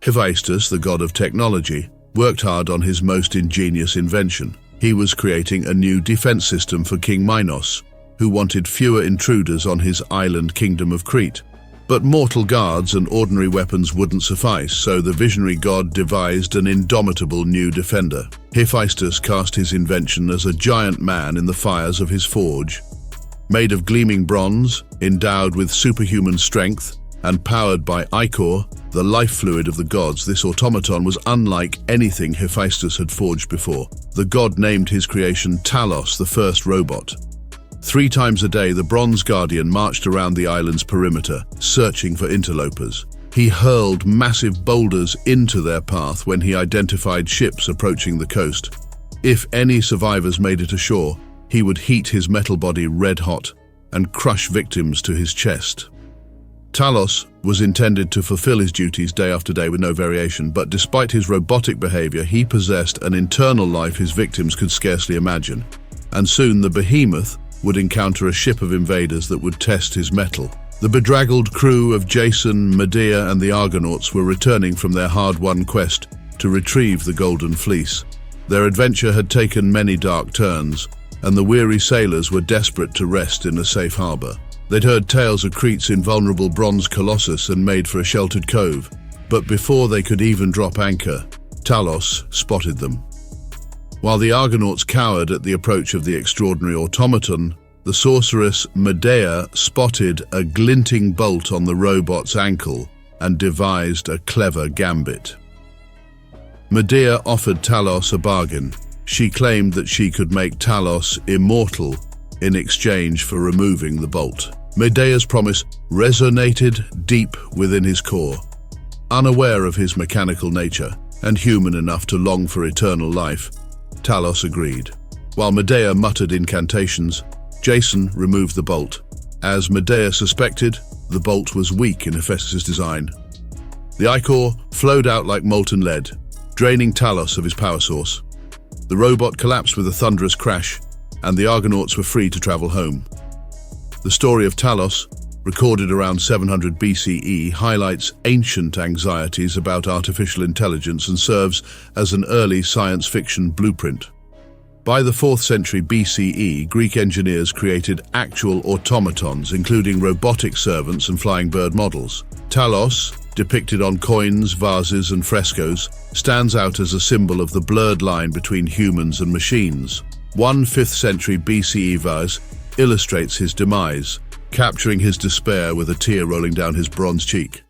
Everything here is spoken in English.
Hephaestus, the god of technology, worked hard on his most ingenious invention. He was creating a new defense system for King Minos, who wanted fewer intruders on his island kingdom of Crete. But mortal guards and ordinary weapons wouldn't suffice, so the visionary god devised an indomitable new defender. Hephaestus cast his invention as a giant man in the fires of his forge. Made of gleaming bronze, endowed with superhuman strength, and powered by 𝐂𝐭, the life fluid of the gods, this automaton was unlike anything Hephaestus had forged before. The god named his creation Talos, the first robot. 3 times a day, the bronze guardian marched around the island's perimeter, searching for interlopers. He hurled massive boulders into their path when he identified ships approaching the coast. If any survivors made it ashore, he would heat his metal body red-hot and crush victims to his chest. Talos was intended to fulfill his duties day after day with no variation, but despite his robotic behavior, he possessed an internal life his victims could scarcely imagine. And soon the behemoth would encounter a ship of invaders that would test his mettle. The bedraggled crew of Jason, Medea, and the Argonauts were returning from their hard-won quest to retrieve the Golden Fleece. Their adventure had taken many dark turns, and the weary sailors were desperate to rest in a safe harbor. They'd heard tales of Crete's invulnerable bronze colossus and made for a sheltered cove. But before they could even drop anchor, Talos spotted them. While the Argonauts cowered at the approach of the extraordinary automaton, the sorceress Medea spotted a glinting bolt on the robot's ankle and devised a clever gambit. Medea offered Talos a bargain. She claimed that she could make Talos immortal in exchange for removing the bolt. Medea's promise resonated deep within his core. Unaware of his mechanical nature and human enough to long for eternal life, Talos agreed. While Medea muttered incantations, Jason removed the bolt. As Medea suspected, the bolt was weak in Hephaestus' design. The 𝐂𝐭 flowed out like molten lead, draining Talos of his power source. The robot collapsed with a thunderous crash, and the Argonauts were free to travel home. The story of Talos, recorded around 700 BCE, highlights ancient anxieties about artificial intelligence and serves as an early science fiction blueprint. By the 4th century BCE, Greek engineers created actual automatons, including robotic servants and flying bird models. Talos, depicted on coins, vases, and frescoes, stands out as a symbol of the blurred line between humans and machines. One 5th century BCE vase illustrates his demise, capturing his despair with a tear rolling down his bronze cheek.